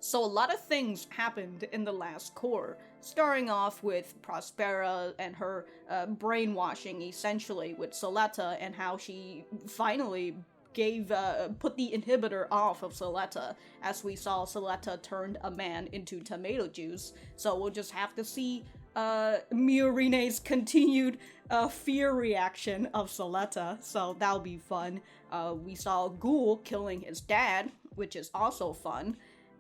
So a lot of things happened in the last core, starting off with Prospera and her brainwashing, essentially, with Suletta, and how she finally put the inhibitor off of Suletta, as we saw Suletta turned a man into tomato juice. So we'll just have to see Miorine's continued fear reaction of Suletta, so that'll be fun. We saw Ghoul killing his dad, which is also fun.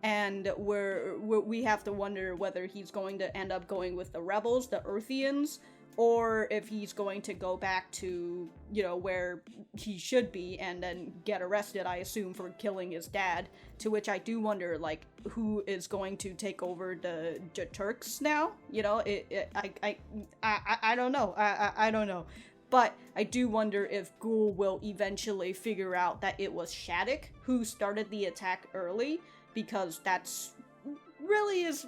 And we have to wonder whether he's going to end up going with the rebels, the Earthians, or if he's going to go back to, you know, where he should be and then get arrested, I assume, for killing his dad. To which I do wonder, like, who is going to take over the Turks now? You know, I don't know. I don't know. But I do wonder if Ghoul will eventually figure out that it was Shaddiq who started the attack early, because that's really is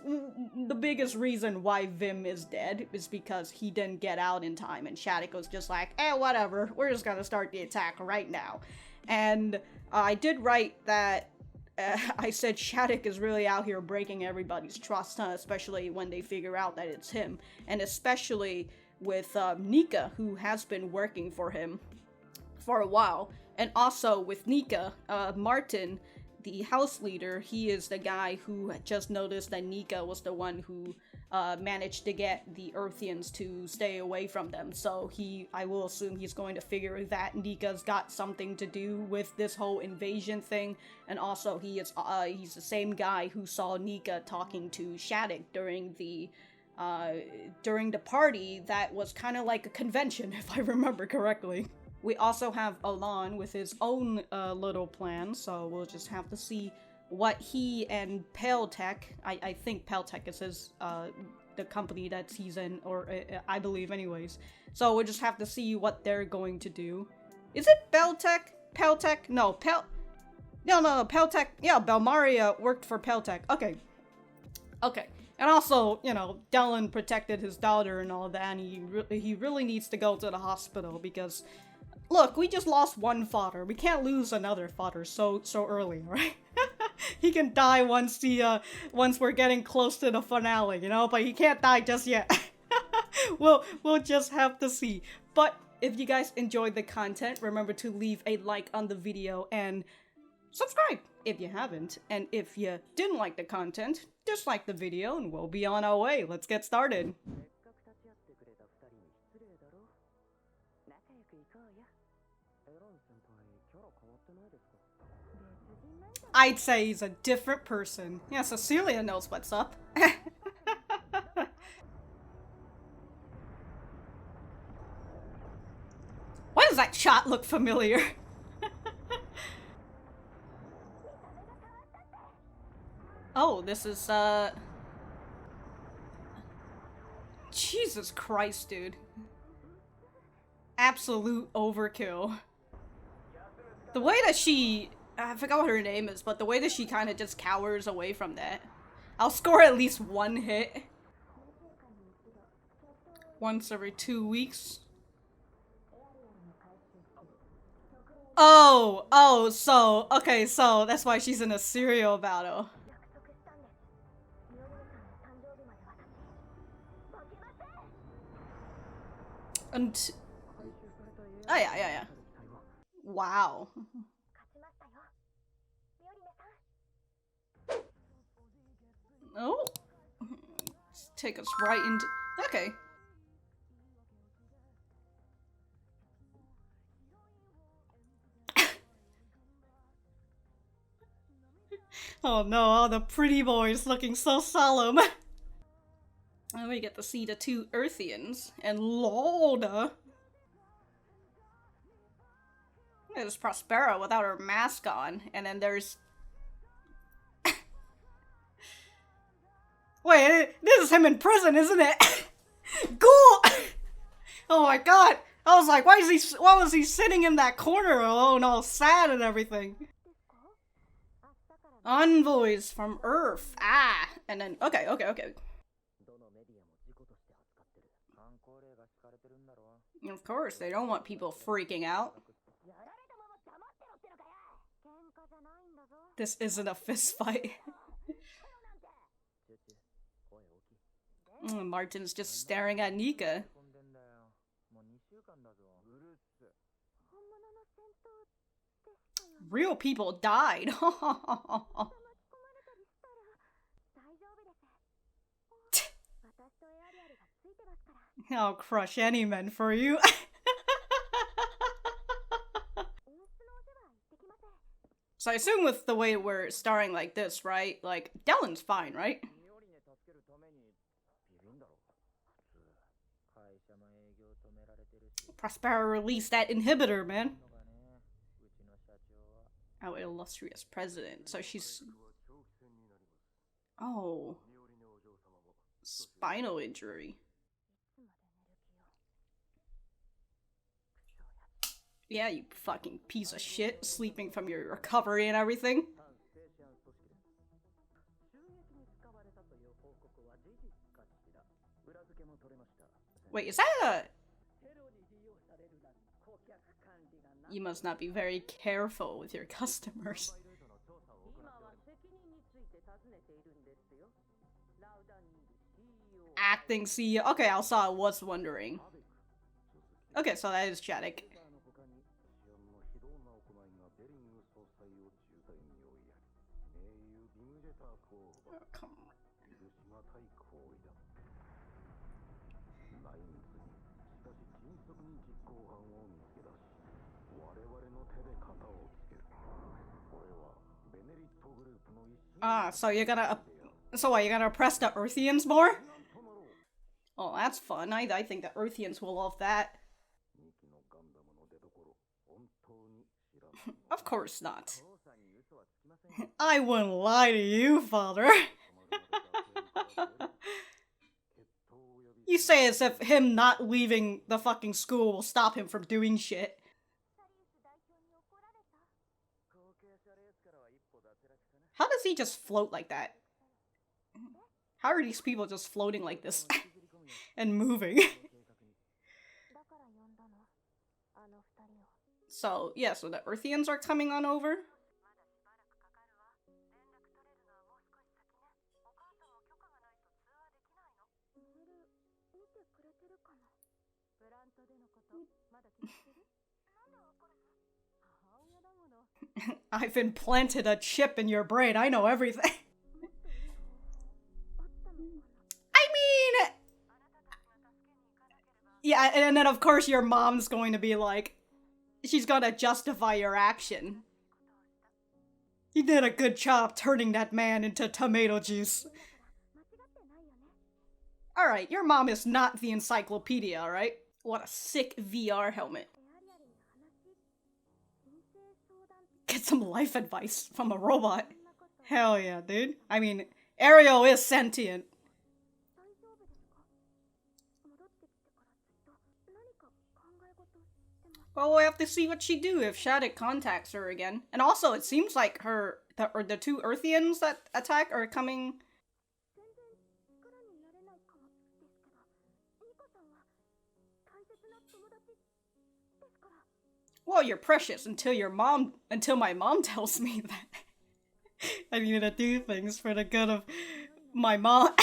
the biggest reason why Vim is dead, is because he didn't get out in time, and Shaddiq was just like, whatever, we're just gonna start the attack right now. And I did write that I said Shaddiq is really out here breaking everybody's trust, especially when they figure out that it's him, and especially with Nika, who has been working for him for a while. And also with Nika, Martin, the house leader, he is the guy who just noticed that Nika was the one who managed to get the Earthians to stay away from them. So I will assume he's going to figure that Nika's got something to do with this whole invasion thing. And also he's the same guy who saw Nika talking to Shaddiq during the party that was kind of like a convention, if I remember correctly. We also have Elan with his own little plan, so we'll just have to see what he and Paletech, I think Paletech is his, the company that he's in, or I believe anyways. So we'll just have to see what they're going to do. Is it Paletech? Paletech? No, Paletech, yeah, Belmaria worked for Paletech. Okay. And also, you know, Dylan protected his daughter and all that, and he really needs to go to the hospital because, look, we just lost one fodder. We can't lose another fodder so early, right? He can die once we're getting close to the finale, you know, but he can't die just yet. We'll just have to see. But if you guys enjoyed the content, remember to leave a like on the video and subscribe if you haven't. And if you didn't like the content, dislike the video and we'll be on our way. Let's get started. I'd say he's a different person. Yeah, Cecilia knows what's up. Why does that shot look familiar? Oh, this is, Jesus Christ, dude. Absolute overkill. The way that she... I forgot what her name is, but the way that she kind of just cowers away from that. I'll score at least one hit. Once every 2 weeks. Oh, so, okay, so that's why she's in a serial battle. And... Oh, yeah. Wow. Oh. Let's take us right into... Okay. Oh no, all the pretty boys looking so solemn. And we get to see the two Earthians and Lauda. There's Prospera without her mask on, and then there's... Wait, this is him in prison, isn't it? Ghoul! Oh my god! I was like, why was he sitting in that corner alone, all sad and everything? Envoys from Earth. Ah! And then, okay. Of course, they don't want people freaking out. This isn't a fist fight. Martin's just staring at Nika. Real people died. I'll crush any man for you. So I assume with the way we're starring like this, right? Like, Dellen's fine, right? Prospera released that inhibitor, man. Our illustrious president. So she's... Oh. Spinal injury. Yeah, you fucking piece of shit, sleeping from your recovery and everything. Wait, is that a... You must not be very careful with your customers. Acting CEO. Okay, I was wondering. Okay, so that is Shaddiq. Oh, come on. Ah, so you're gonna... So what, you're gonna oppress the Earthians more? Oh, that's fun. I think the Earthians will love that. Of course not. I wouldn't lie to you, father. You say as if him not leaving the fucking school will stop him from doing shit. How does he just float like that? How are these people just floating like this? And moving? So, yeah, so the Earthians are coming on over? I've implanted a chip in your brain, I know everything. I mean... Yeah, and then of course your mom's going to be like... She's gonna justify your action. You did a good job turning that man into tomato juice. Alright, your mom is not the encyclopedia, alright? What a sick VR helmet. Get some life advice from a robot. Hell yeah, dude. I mean, Aerial is sentient. Well, we'll have to see what she do if Shaddiq contacts her again. And also, it seems like the two Earthians that attack are coming... Well, you're precious until my mom tells me that I need to do things for the good of my mom.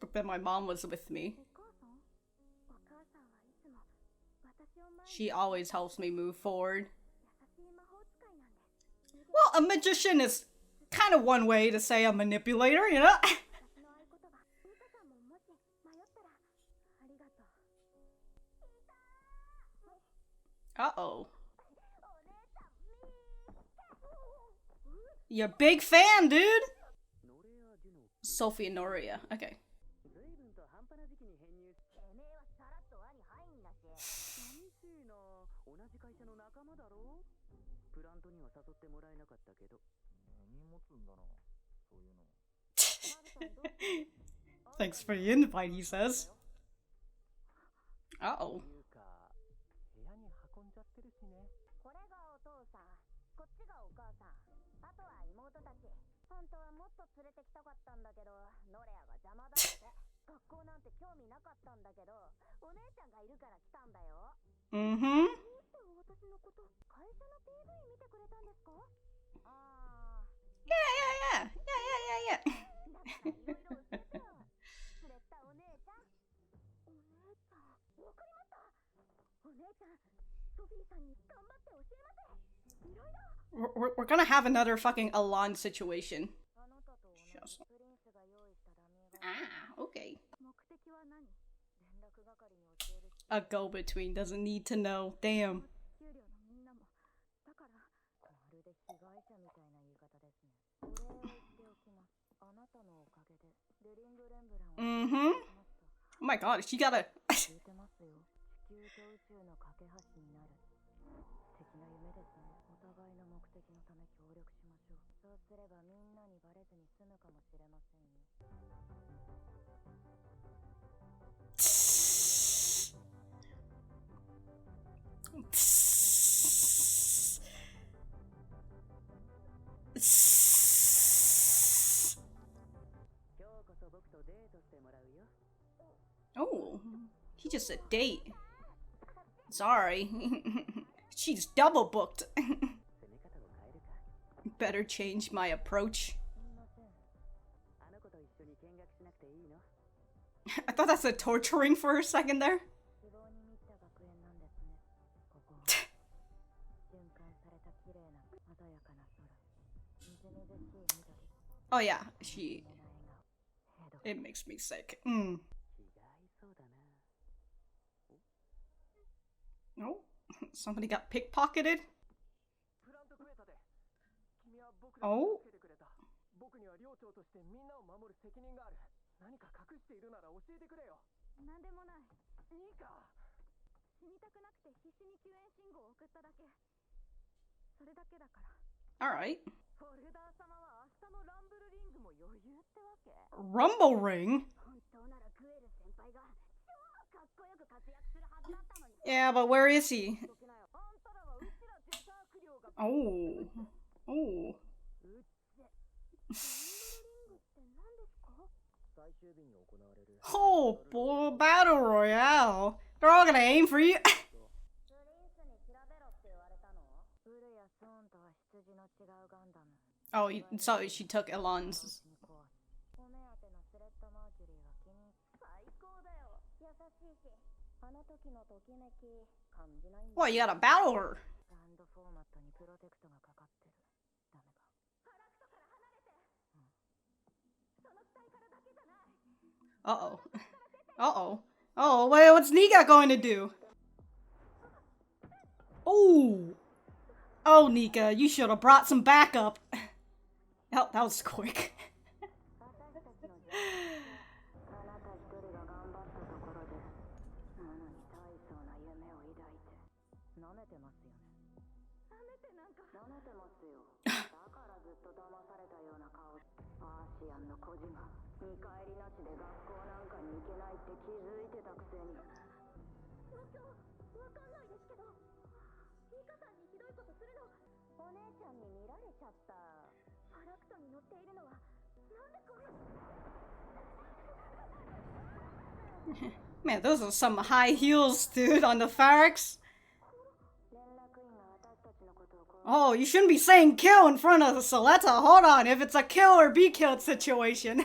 But then my mom was with me. She always helps me move forward. Well, a magician is kind of one way to say a manipulator, you know? Uh-oh. You're a big fan, dude! Sophie Noria. Okay. Thanks for the invite, he says. Uh-oh. Mm-hmm. We're gonna have another fucking Elan situation. Ah, okay. A go-between doesn't need to know. Damn. Mm-hmm. Oh my god, she got a... Oh, he just said date. Sorry. She's double booked. Better change my approach. I thought that said torturing for a second there. Oh yeah, it makes me sick. Oh, somebody got pickpocketed? Oh? Alright. Rumble ring? Yeah, but where is he? Oh. Oh. Oh, boy, battle royale. They're all gonna aim for you. Oh, so she took Elan's. What, you gotta battle her? Uh-oh. Uh-oh. Oh, wait, what's Nika going to do? Oh! Oh, Nika, you should have brought some backup. Oh, that was quick. Man, those are some high heels, dude, on the Pharacts. Oh, you shouldn't be saying kill in front of the Suletta. Hold on, if it's a kill or be killed situation.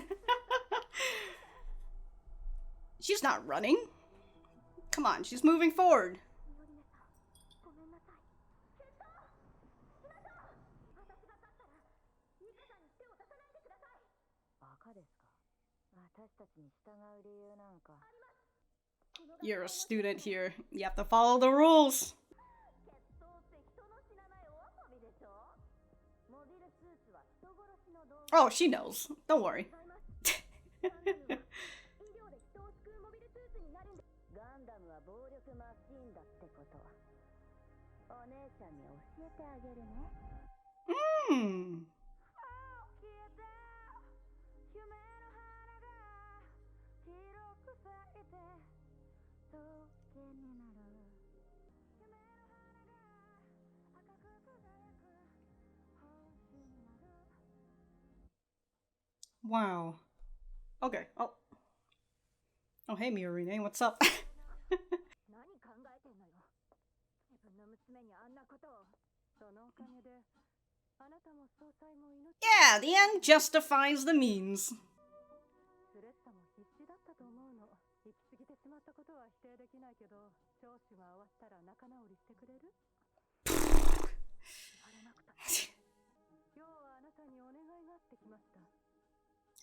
She's not running. Come on, she's moving forward. You're a student here. You have to follow the rules. Oh, she knows. Don't worry. Mmm. Wow. Okay. Oh. Oh, hey, Miorine. What's up? Yeah, the end justifies the means.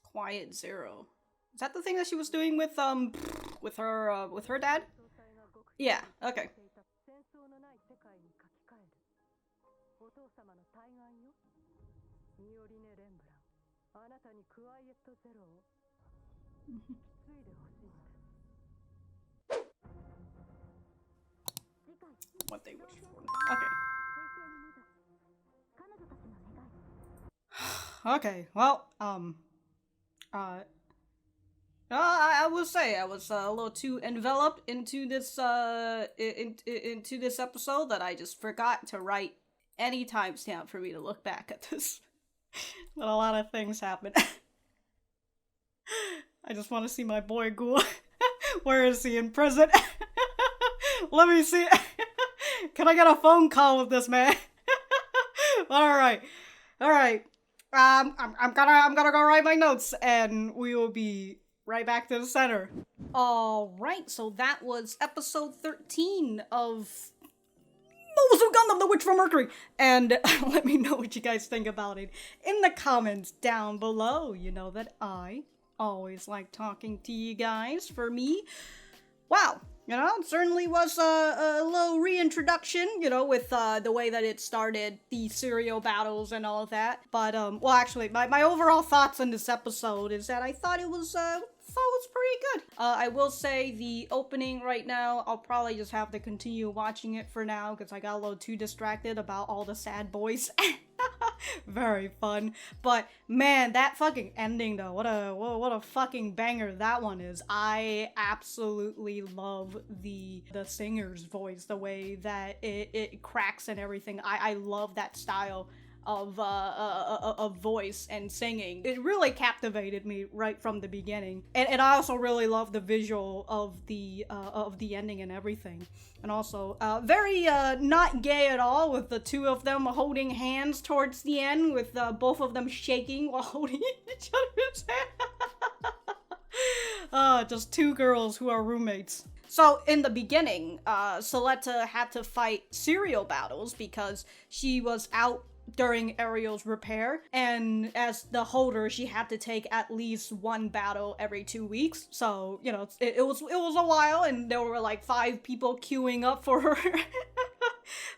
Quiet Zero. Is that the thing that she was doing with her dad? Yeah, okay. What they wish for. Okay. Okay, well, I will say I was a little too enveloped into this into this episode that I just forgot to write any timestamp for me to look back at this. But a lot of things happen. I just want to see my boy Ghoul. Where is he? In prison? Let me see. Can I get a phone call with this man? All right. I'm gonna go write my notes, and we will be right back to the center. Alright, so that was episode 13 of Mobile Suit Gundam, the Witch from Mercury. And let me know what you guys think about it in the comments down below. You know that I always like talking to you guys. For me, wow. You know, it certainly was a little reintroduction, you know, with the way that it started, the serial battles and all of that. But, well, actually, my overall thoughts on this episode is that I thought it was pretty good. I will say the opening right now, I'll probably just have to continue watching it for now because I got a little too distracted about all the sad boys. Very fun. But man, that fucking ending though, what a fucking banger that one is. I absolutely love the singer's voice, the way that it cracks and everything. I love that style of voice and singing. It really captivated me right from the beginning, and I also really love the visual of the ending and everything. And also very not gay at all, with the two of them holding hands towards the end, with both of them shaking while holding each other's hand. Just two girls who are roommates. So in the beginning, Suletta had to fight serial battles because she was out during Aerial's repair, and as the holder she had to take at least one battle every 2 weeks. So, you know, it was a while, and there were like 5 people queuing up for her.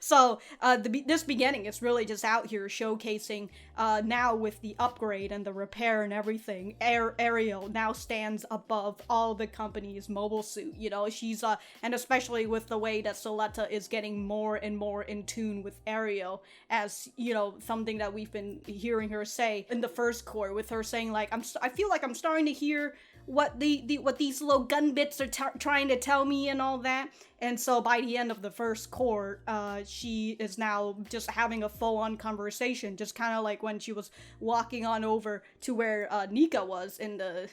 So this beginning is really just out here showcasing now with the upgrade and the repair and everything, Aerial now stands above all the company's mobile suit. You know, she's and especially with the way that Suletta is getting more and more in tune with Aerial, as you know, something that we've been hearing her say in the first core, with her saying like, I feel like I'm starting to hear what these little gun bits are trying to tell me and all that. And so by the end of the first core, she is now just having a full-on conversation, just kind of like when she was walking on over to where Nika was in the,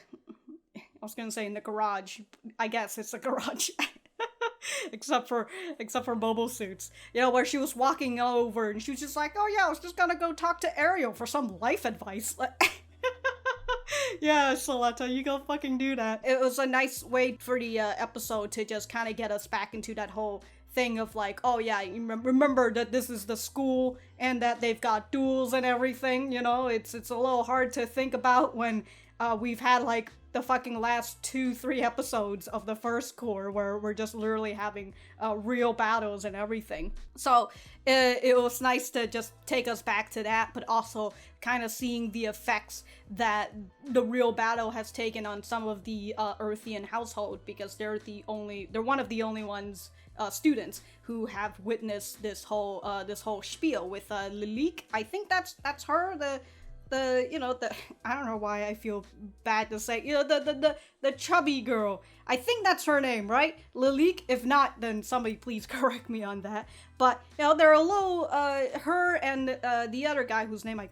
I was gonna say in the garage, I guess it's a garage. except for mobile suits, you know, where she was walking over and she was just like, oh yeah, I was just gonna go talk to Aerial for some life advice. Yeah, Suletta, you go fucking do that. It was a nice way for the episode to just kind of get us back into that whole thing of like, oh yeah, you remember that this is the school and that they've got duels and everything, you know? It's a little hard to think about when we've had like the fucking last 2-3 episodes of the first core where we're just literally having real battles and everything. So it was nice to just take us back to that, but also kind of seeing the effects that the real battle has taken on some of the Earthian household, because they're one of the only ones, students, who have witnessed this whole spiel with Lilik. I think that's her, you know, I don't know why I feel bad to say, you know, the chubby girl. I think that's her name, right? Lilik? If not, then somebody please correct me on that. But, you know, they're a little, her and the other guy whose name I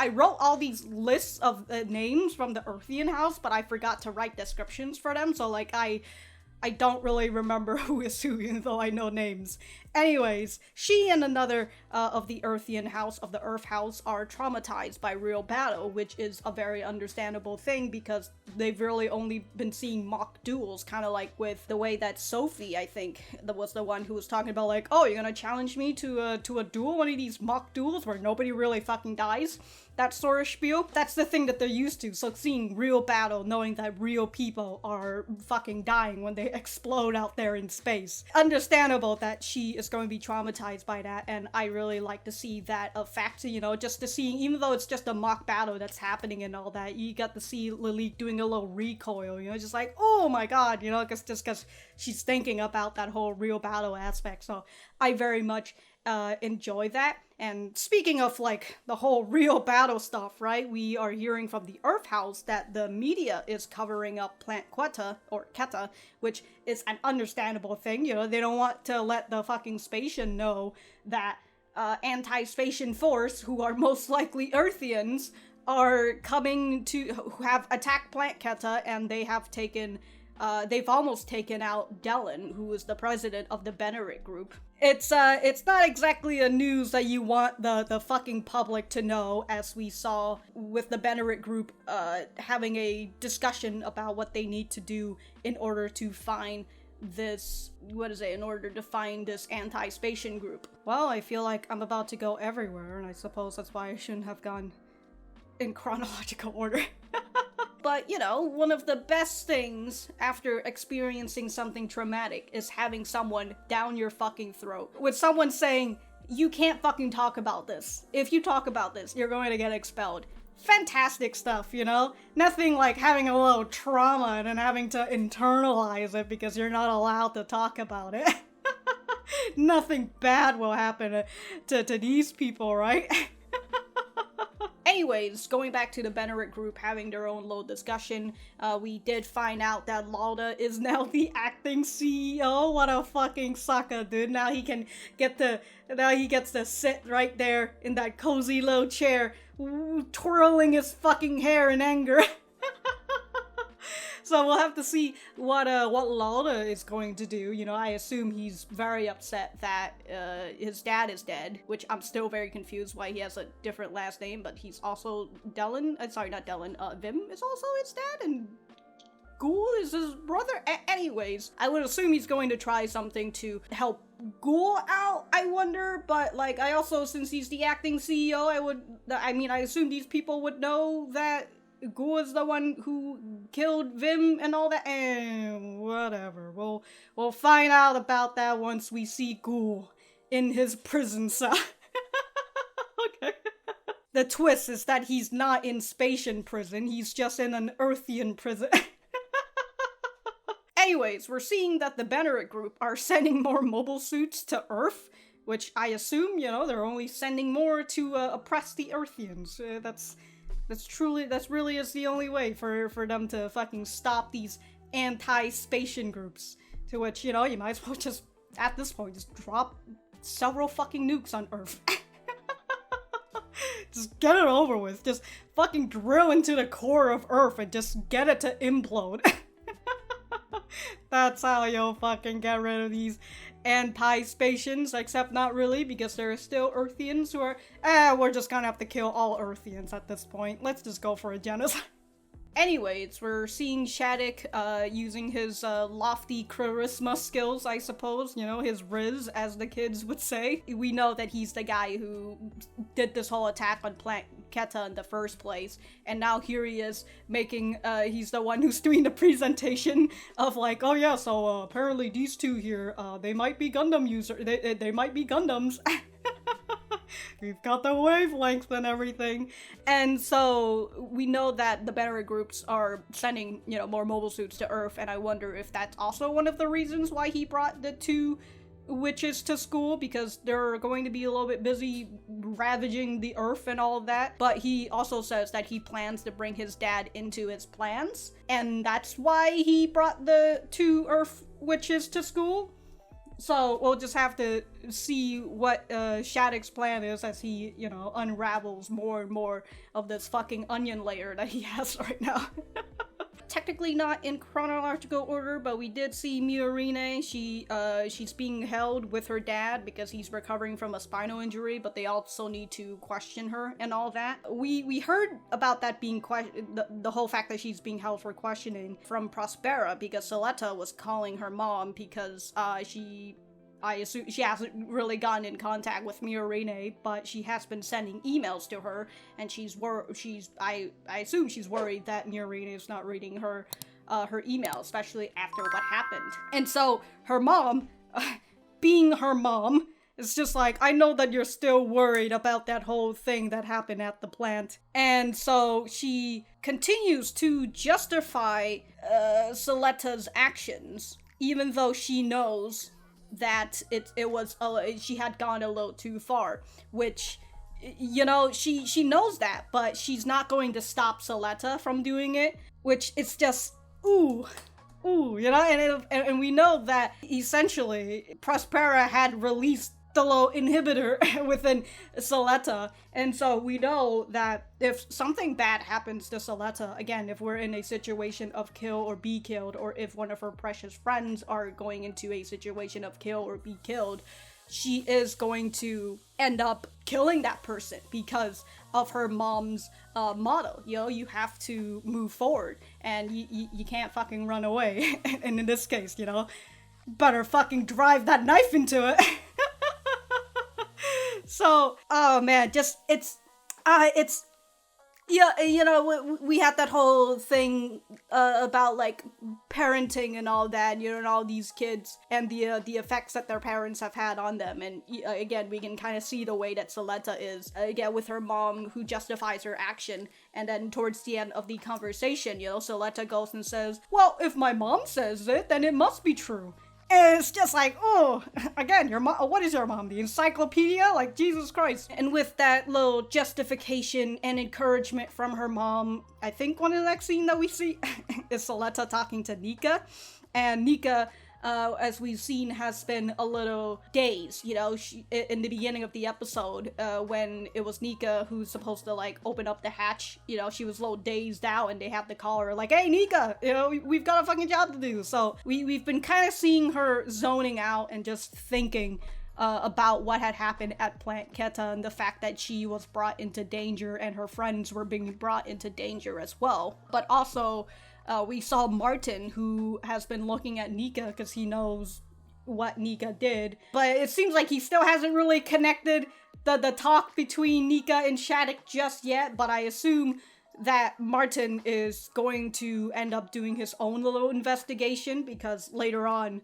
wrote all these lists of names from the Earthian house, but I forgot to write descriptions for them, so like I I don't really remember who is who, even though I know names. Anyways, she and another of the Earthian house, of the Earth house, are traumatized by real battle, which is a very understandable thing because they've really only been seeing mock duels, kind of like with the way that Sophie, I think, that was the one who was talking about like, oh, you're gonna challenge me to a duel, one of these mock duels where nobody really fucking dies? That sort of spiel. That's the thing that they're used to, so seeing real battle, knowing that real people are fucking dying when they explode out there in space. Understandable that she is going to be traumatized by that, and I really like to see that effect, you know, just to see, even though it's just a mock battle that's happening and all that, you got to see Lilique doing a little recoil, you know, just like, oh my god, you know, just because she's thinking about that whole real battle aspect, so I very much enjoy that. And speaking of like the whole real battle stuff, right, we are hearing from the Earth House that the media is covering up Plant Quetta, or Keta, which is an understandable thing, you know, they don't want to let the fucking Spacian know that anti-Spacian force, who are most likely Earthians, are coming to, who have attacked Plant Keta, and they have taken they've almost taken out Elan, who is the president of the Benerit group. It's not exactly a news that you want the fucking public to know, as we saw with the Benerit group having a discussion about what they need to do in order to find this, in order to find this anti-Spacian group. Well, I feel like I'm about to go everywhere, and I suppose that's why I shouldn't have gone in chronological order. But, you know, one of the best things after experiencing something traumatic is having someone down your fucking throat. With someone saying, you can't fucking talk about this. If you talk about this, you're going to get expelled. Fantastic stuff, you know? Nothing like having a little trauma and then having to internalize it because you're not allowed to talk about it. Nothing bad will happen to these people, right? Anyways, going back to the Benerit group having their own little discussion, we did find out that Lauda is now the acting CEO. What a fucking sucker, dude. Now he gets to sit right there in that cozy little chair, twirling his fucking hair in anger. So we'll have to see what Lauda is going to do. You know, I assume he's very upset that his dad is dead, which I'm still very confused why he has a different last name, but he's also Elan. Sorry, not Elan. Vim is also his dad, and Ghoul is his brother. Anyways, I would assume he's going to try something to help Ghoul out, I wonder, but like, I also, since he's the acting CEO, I assume these people would know that Ghoul is the one who killed Vim and all that, and whatever. We'll find out about that once we see Ghoul in his prison cell. Okay. The twist is that he's not in Spacian prison, he's just in an Earthian prison. Anyways, we're seeing that the Benerit group are sending more mobile suits to Earth, which I assume, you know, they're only sending more to oppress the Earthians. That's really is the only way for them to fucking stop these anti-Spacian groups. To which, you know, you might as well just, at this point, just drop several fucking nukes on Earth. Just get it over with. Just fucking drill into the core of Earth and just get it to implode. That's how you'll fucking get rid of these anti-Spacians, except not really, because there are still Earthians who are, we're just gonna have to kill all Earthians at this point. Let's just go for a genocide. Anyways, we're seeing Shaddiq using his lofty charisma skills, I suppose, you know, his riz, as the kids would say. We know that he's the guy who did this whole attack on Plant Keta in the first place, and now here he is making, he's the one who's doing the presentation of like, oh yeah, so apparently these two here, they might be Gundam they might be Gundams. We've got the wavelength and everything. And so we know that the Benerit groups are sending, you know, more mobile suits to Earth, and I wonder if that's also one of the reasons why he brought the two witches to school, because they're going to be a little bit busy ravaging the Earth and all of that. But he also says that he plans to bring his dad into his plans, and that's why he brought the two Earth witches to school. So we'll just have to see what Shaddiq's plan is as he, you know, unravels more and more of this fucking onion layer that he has right now. technically not in chronological order, but we did see Miorine. She's being held with her dad because he's recovering from a spinal injury, but they also need to question her and all that. We heard about that being the whole fact that she's being held for questioning from Prospera, because Suletta was calling her mom because I assume she hasn't really gotten in contact with Miorine, but she has been sending emails to her, and I assume she's worried that Miorine is not reading her email, especially after what happened. And so her mom, being her mom, is just like, I know that you're still worried about that whole thing that happened at the plant. And so she continues to justify Suletta's actions, even though she knows that she had gone a little too far, which, you know, she knows that, but she's not going to stop Suletta from doing it, which it's just, ooh, you know, and we know that essentially Prospera had released the little inhibitor within Suletta, and so we know that if something bad happens to Suletta, again, if we're in a situation of kill or be killed, or if one of her precious friends are going into a situation of kill or be killed, she is going to end up killing that person because of her mom's motto. You know, you have to move forward, and you can't fucking run away. And in this case, you know, better fucking drive that knife into it. So, oh man, just, yeah, you know, we had that whole thing about, like, parenting and all that, you know, and all these kids, and the effects that their parents have had on them, and again, we can kind of see the way that Suletta is, again, with her mom, who justifies her action, and then towards the end of the conversation, you know, Suletta goes and says, well, if my mom says it, then it must be true. And it's just like, oh, again, your mom, what is your mom, the encyclopedia? Like, Jesus Christ. And with that little justification and encouragement from her mom, I think one of the next scene that we see is Suletta talking to Nika. And Nika, as we've seen, has been a little dazed, you know, in the beginning of the episode, when it was Nika who's supposed to, like, open up the hatch, you know, she was a little dazed out, and they have to call her, like, hey, Nika, you know, we've got a fucking job to do. So we've been kind of seeing her zoning out and just thinking about what had happened at Plant Keta, and the fact that she was brought into danger and her friends were being brought into danger as well. But also, we saw Martin, who has been looking at Nika because he knows what Nika did. But it seems like he still hasn't really connected the talk between Nika and Shaddiq just yet. But I assume that Martin is going to end up doing his own little investigation, because later on,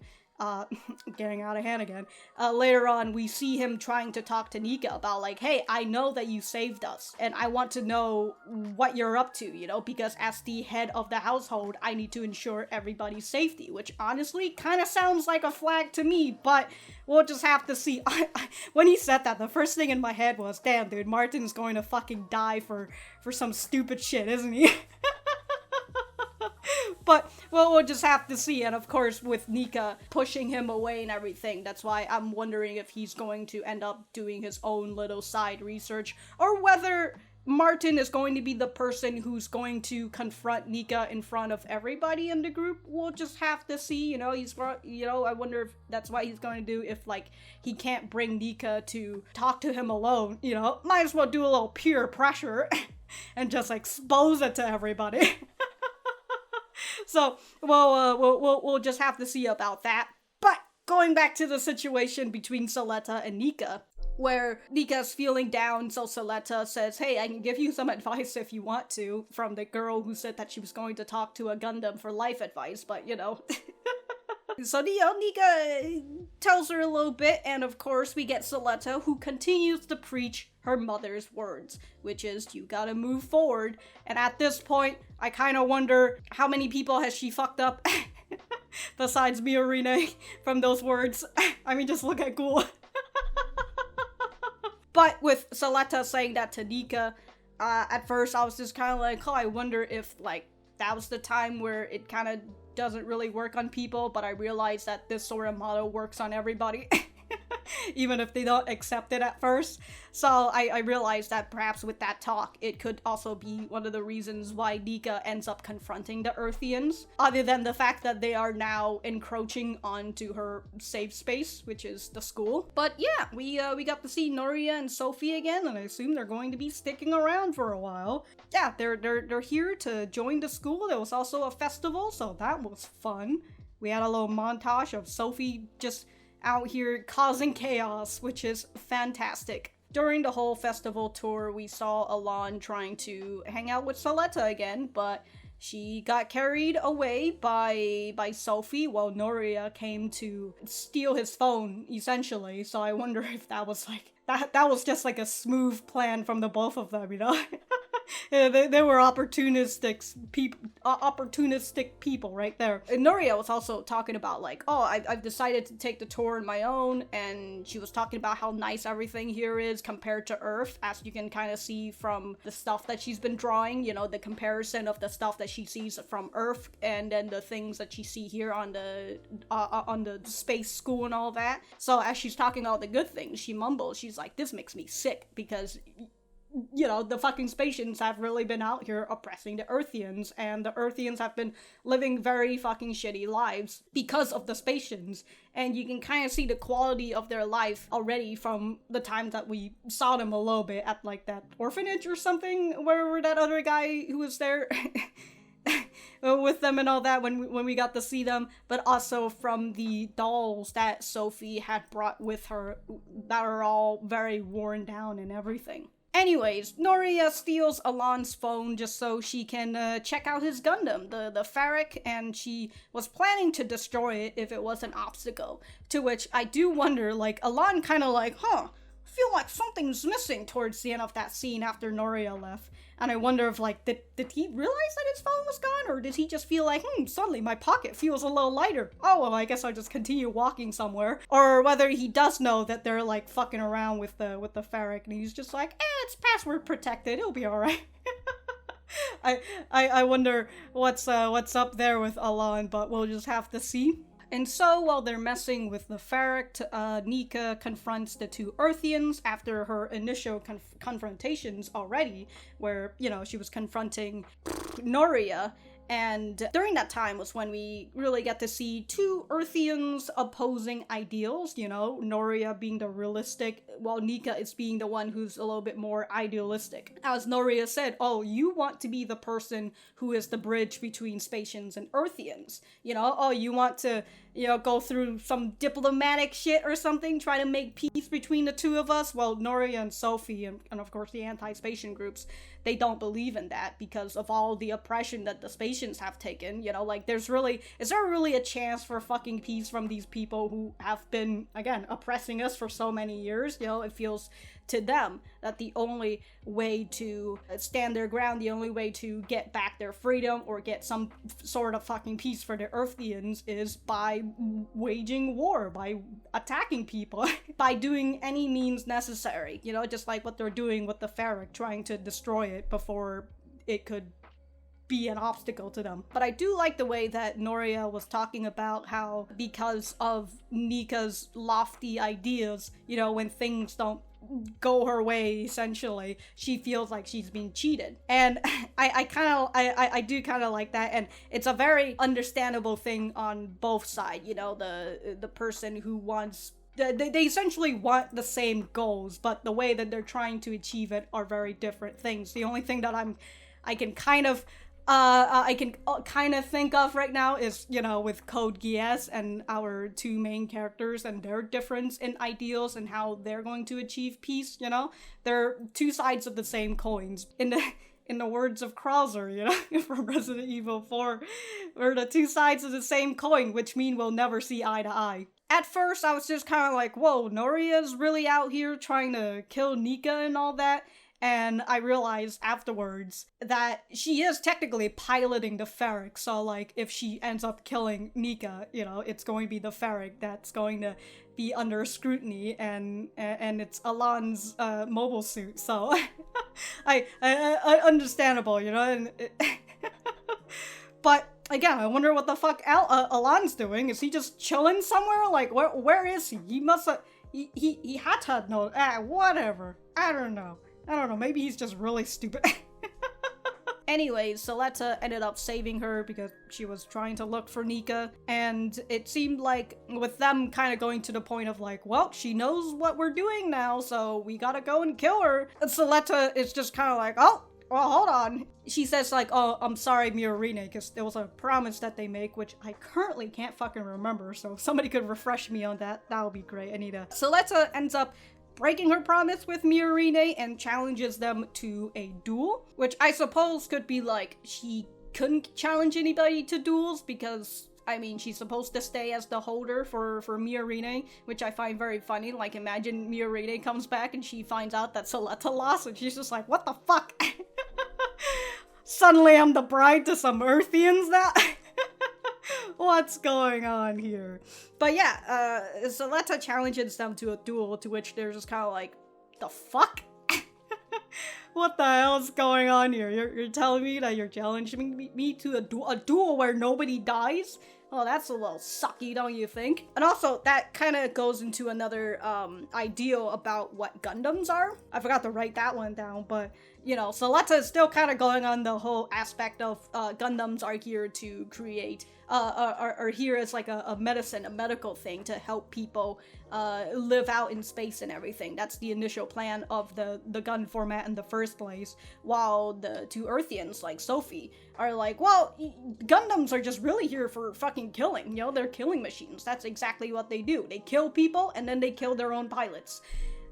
getting out of hand again, later on we see him trying to talk to Nika about, like, hey, I know that you saved us, and I want to know what you're up to, you know, because as the head of the household, I need to ensure everybody's safety, which honestly kind of sounds like a flag to me, but we'll just have to see. When he said that, the first thing in my head was, damn, dude, Martin's going to fucking die for some stupid shit, isn't he? But, well, we'll just have to see. And of course, with Nika pushing him away and everything, that's why I'm wondering if he's going to end up doing his own little side research, or whether Martin is going to be the person who's going to confront Nika in front of everybody in the group. We'll just have to see, you know, I wonder if that's what he's going to do, if, like, he can't bring Nika to talk to him alone, you know, might as well do a little peer pressure and just expose it to everybody. So, well, we'll just have to see about that. But going back to the situation between Suletta and Nika, where Nika's feeling down, so Suletta says, hey, I can give you some advice if you want to, from the girl who said that she was going to talk to a Gundam for life advice, but, you know. So, Nika tells her a little bit, and of course we get Suletta, who continues to preach her mother's words, which is, you gotta move forward. And at this point, I kind of wonder, how many people has she fucked up besides Miorine from those words? I mean, just look at Ghoul. But with Suletta saying that to Nika, at first I was just kind of like, oh, I wonder if, like, that was the time where it kind of doesn't really work on people, but I realized that this sort of motto works on everybody. even if they don't accept it at first. So I realized that perhaps with that talk, it could also be one of the reasons why Nika ends up confronting the Earthians, other than the fact that they are now encroaching onto her safe space, which is the school. But yeah, we got to see Noria and Sophie again, and I assume they're going to be sticking around for a while. Yeah, they're here to join the school. There was also a festival, so that was fun. We had a little montage of Sophie just out here causing chaos, which is fantastic. During the whole festival tour, we saw Elan trying to hang out with Suletta again, but she got carried away by Sophie while Norea came to steal his phone, essentially. So I wonder if that was like, that was just like a smooth plan from the both of them, you know? Yeah, they were opportunistic people right there. And Norea was also talking about like, oh, I've decided to take the tour on my own, and she was talking about how nice everything here is compared to Earth, as you can kind of see from the stuff that she's been drawing, you know, the comparison of the stuff that she sees from Earth and then the things that she see here on the space school and all that. So as she's talking all the good things, she mumbles, she's like, this makes me sick because, you know, the fucking Spacians have really been out here oppressing the Earthians, and the Earthians have been living very fucking shitty lives because of the Spacians, and you can kind of see the quality of their life already from the time that we saw them a little bit at, like, that orphanage or something, where that other guy who was there with them and all that when we got to see them, but also from the dolls that Sophie had brought with her that are all very worn down and everything. Anyways, Norea steals Elan's phone just so she can check out his Gundam, the Pharact, and she was planning to destroy it if it was an obstacle. To which I do wonder, like, Elan kind of like, I feel like something's missing towards the end of that scene after Norea left. And I wonder if, like, did he realize that his phone was gone? Or did he just feel like, suddenly my pocket feels a little lighter. Oh, well, I guess I'll just continue walking somewhere. Or whether he does know that they're, like, fucking around with the Pharact, and he's just like, it's password protected, it'll be alright. I wonder what's up there with Elan, but we'll just have to see. And so, while they're messing with the Pharact, Nika confronts the two Earthians after her initial confrontations already, where, you know, she was confronting Norea. And during that time was when we really get to see two Earthians opposing ideals, you know, Norea being the realistic, while Nika is being the one who's a little bit more idealistic. As Norea said, oh, you want to be the person who is the bridge between Spacians and Earthians. You know, oh, you want to, you know, go through some diplomatic shit or something, try to make peace between the two of us. Well, Norea and Sophie, and of course the anti-Spacian groups, they don't believe in that because of all the oppression that the Spacians have taken. You know, like, is there really a chance for fucking peace from these people who have been, again, oppressing us for so many years? You know, it feels to them that the only way to stand their ground, the only way to get back their freedom or get some sort of fucking peace for the Earthians is by waging war, by attacking people, by doing any means necessary, you know, just like what they're doing with the Pharact, trying to destroy it before it could be an obstacle to them. But I do like the way that Norea was talking about how because of Nika's lofty ideas, you know, when things don't go her way, essentially, she feels like she's being cheated. And I do kind of like that, and it's a very understandable thing on both sides, you know, the person who wants they essentially want the same goals, but the way that they're trying to achieve it are very different things. The only thing that I can kind of think of right now is, you know, with Code Geass and our two main characters and their difference in ideals and how they're going to achieve peace, you know? They're two sides of the same coins. In the words of Krauser, you know, from Resident Evil 4, we're the two sides of the same coin, which mean we'll never see eye to eye. At first, I was just kind of like, whoa, Noria's really out here trying to kill Nika and all that. And I realized afterwards that she is technically piloting the Pharact, so, like, if she ends up killing Nika, you know, it's going to be the Pharact that's going to be under scrutiny, and it's Elan's mobile suit, so I understandable, you know, and but again, I wonder what the fuck Elan's doing. Is he just chilling somewhere? Like, where is he? he had to know. Whatever. I don't know. Maybe he's just really stupid. Anyways, Suletta ended up saving her because she was trying to look for Nika, and it seemed like with them kind of going to the point of like, well, she knows what we're doing now, so we gotta go and kill her. And Suletta is just kind of like, oh, well, hold on. She says like, oh, I'm sorry, Miorine, because there was a promise that they make, which I currently can't fucking remember, so if somebody could refresh me on that, that would be great. Anita. Suletta ends up breaking her promise with Miorine and challenges them to a duel, which I suppose could be like she couldn't challenge anybody to duels because, I mean, she's supposed to stay as the holder for Miorine, which I find very funny. Like, imagine Miorine comes back and she finds out that Suletta lost and she's just like, what the fuck? Suddenly I'm the bride to some Earthians now? What's going on here? But yeah, Suletta challenges them to a duel, to which they're just kind of like, the fuck? What the hell is going on here? You're telling me that you're challenging me to a duel where nobody dies? Oh, that's a little sucky, don't you think? And also, that kind of goes into another ideal about what Gundams are. I forgot to write that one down, but, you know, Suletta is still kind of going on the whole aspect of Gundams are here to create, are here as like a medicine, a medical thing to help people live out in space and everything. That's the initial plan of the gun format in the first place, while the two Earthians, like Sophie, are like, well, Gundams are just really here for fucking killing, you know, they're killing machines. That's exactly what they do. They kill people, and then they kill their own pilots.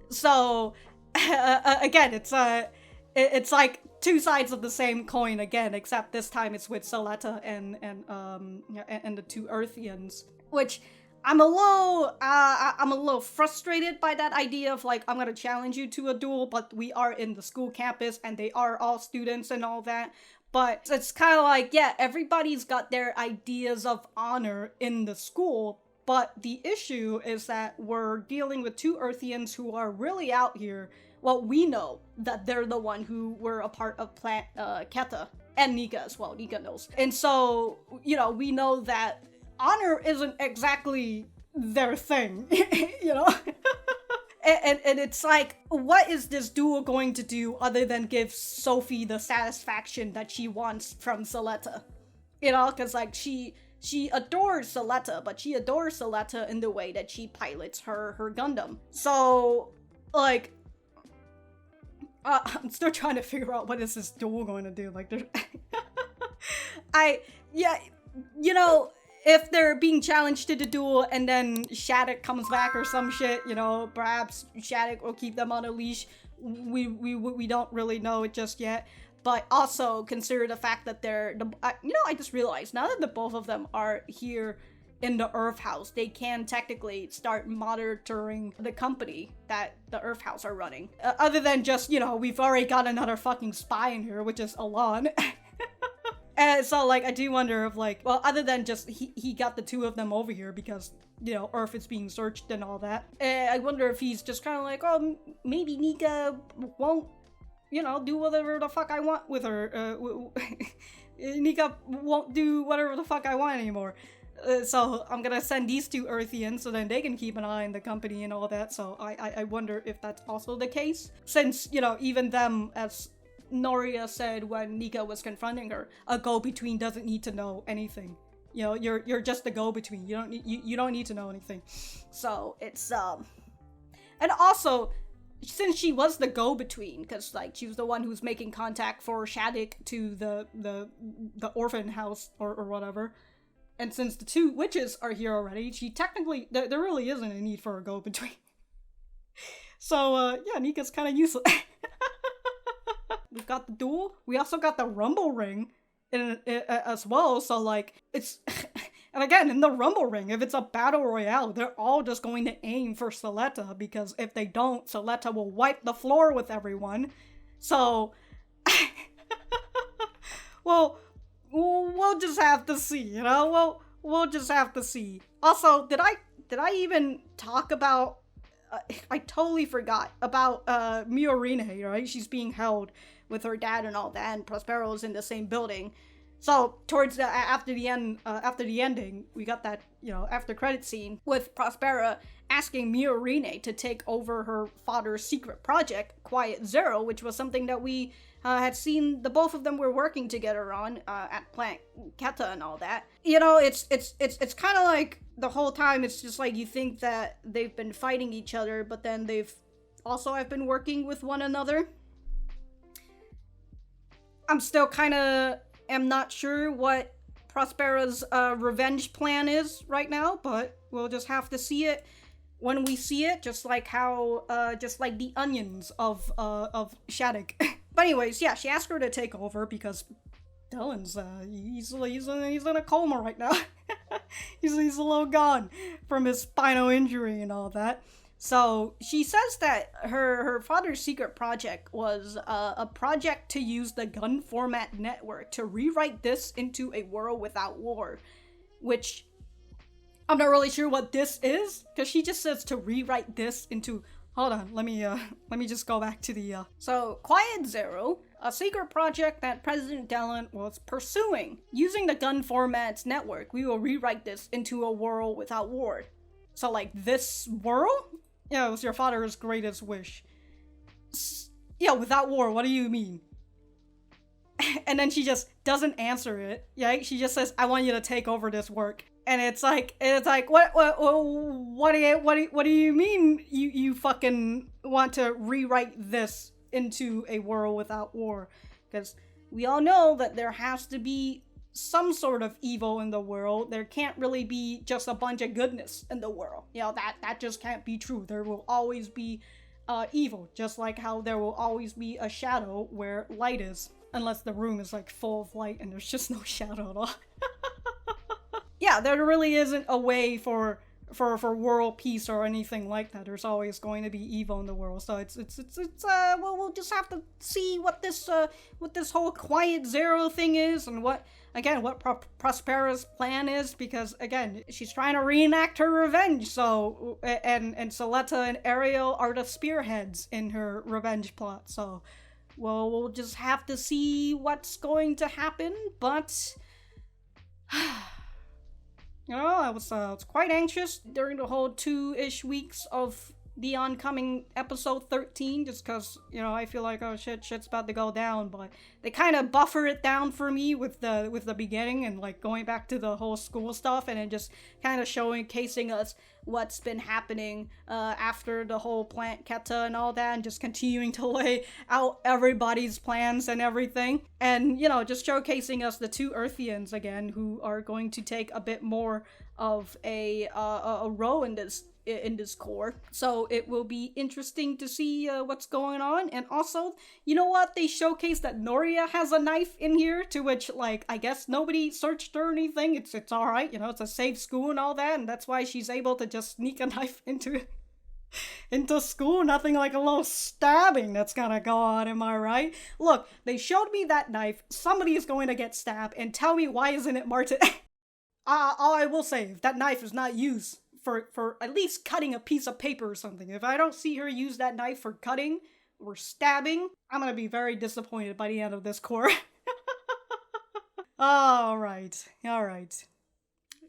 So, again, it's like two sides of the same coin again, except this time it's with Suletta and the two Earthians, which I'm a little frustrated by that idea of like, I'm gonna challenge you to a duel, but we are in the school campus and they are all students and all that. But it's kind of like, yeah, everybody's got their ideas of honor in the school, but the issue is that we're dealing with two Earthians who are really out here. Well, we know that they're the one who were a part of Keta, and Nika as well. Nika knows. And so, you know, we know that honor isn't exactly their thing, you know? And it's like, what is this duel going to do other than give Sophie the satisfaction that she wants from Suletta? You know, because like she adores Suletta, but she adores Suletta in the way that she pilots her Gundam. So, like, I'm still trying to figure out what is this duel going to do. Like, there's... you know, if they're being challenged to the duel and then Shaddiq comes back or some shit, you know, perhaps Shaddiq will keep them on a leash. We don't really know it just yet. But also consider the fact that they're, you know, I just realized now that the both of them are here in the Earth House, they can technically start monitoring the company that the Earth House are running. Other than just, you know, we've already got another fucking spy in here, which is Elan. And so, like, I do wonder if, like, well, other than just he got the two of them over here because, you know, Earth is being searched and all that. I wonder if he's just kind of like, oh, maybe Nika won't, you know, do whatever the fuck I want with her. Nika won't do whatever the fuck I want anymore. So I'm gonna send these two Earthians so then they can keep an eye on the company and all that. So I wonder if that's also the case. Since, you know, even them, as Norea said when Nika was confronting her, a go-between doesn't need to know anything. You know, you're just a go-between. You don't need to know anything. So it's and also, since she was the go-between, because like she was the one who's making contact for Shaddiq to the orphan house or whatever, and since the two witches are here already, she technically there really isn't a need for a go-between. So yeah, Nika's kind of useless. We've got the duel. We also got the rumble ring as well. So like it's. And again, in the Rumble Ring, if it's a battle royale, they're all just going to aim for Suletta, because if they don't, Suletta will wipe the floor with everyone. So, well, we'll just have to see, you know? We'll just have to see. Also, did I even talk about, I totally forgot about Miorine, right? She's being held with her dad and all that, and Prospera is in the same building. So towards the after the ending, we got that, you know, after credit scene with Prospera asking Miorine to take over her father's secret project, Quiet Zero, which was something that we had seen the both of them were working together on at Plant Keta and all that. You know, it's kind of like the whole time it's just like you think that they've been fighting each other, but then they've also have been working with one another. I'm still kind of am not sure what Prospera's revenge plan is right now, but we'll just have to see it when we see it, just like how just like the onions of Shaddiq. But anyways, yeah, she asked her to take over because Dylan's he's in a coma right now. he's a little gone from his spinal injury and all that. So she says that her father's secret project was a project to use the gun format network to rewrite this into a world without war, which I'm not really sure what this is, because she just says to rewrite this into. Hold on, let me just go back to the So, Quiet Zero, a secret project that President Dylan was pursuing. Using the gun formats network, we will rewrite this into a world without war. So, like, this world? Yeah, it was your father's greatest wish. Yeah, without war, what do you mean? And then she just doesn't answer it. Yeah, she just says, I want you to take over this work. And it's like what do you mean you fucking want to rewrite this into a world without war? Because we all know that there has to be some sort of evil in the world. There can't really be just a bunch of goodness in the world. You know, that just can't be true. There will always be evil, just like how there will always be a shadow where light is, unless the room is like full of light and there's just no shadow at all. Yeah, there really isn't a way for world peace or anything like that. There's always going to be evil in the world. So it's well, we'll just have to see what this whole Quiet Zero thing is, and what Prospera's plan is, because again, she's trying to reenact her revenge. So and Suletta and Aerial are the spearheads in her revenge plot. So we'll just have to see what's going to happen, but you know, I was quite anxious during the whole 2-ish weeks of the oncoming episode 13, just because, you know, I feel like, oh shit's about to go down, but they kind of buffer it down for me with the beginning and like going back to the whole school stuff, and then just kind of showcasing us what's been happening after the whole Plant Keta and all that, and just continuing to lay out everybody's plans and everything, and, you know, just showcasing us the two Earthians again, who are going to take a bit more of a role in this core. So it will be interesting to see what's going on. And also, you know what, they showcased that Norea has a knife in here, to which, like, I guess nobody searched her or anything. It's all right, you know, it's a safe school and all that, and that's why she's able to just sneak a knife into school. Nothing like a little stabbing that's gonna go on, am I right? Look, they showed me that knife, somebody is going to get stabbed, and tell me why isn't it Martin? All I will say, if that knife is not used for at least cutting a piece of paper or something, if I don't see her use that knife for cutting or stabbing, I'm gonna be very disappointed by the end of this core. Alright.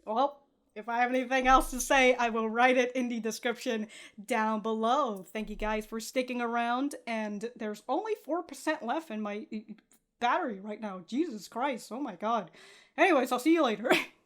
Well, if I have anything else to say, I will write it in the description down below. Thank you guys for sticking around, and there's only 4% left in my battery right now. Jesus Christ, oh my god. Anyways, I'll see you later.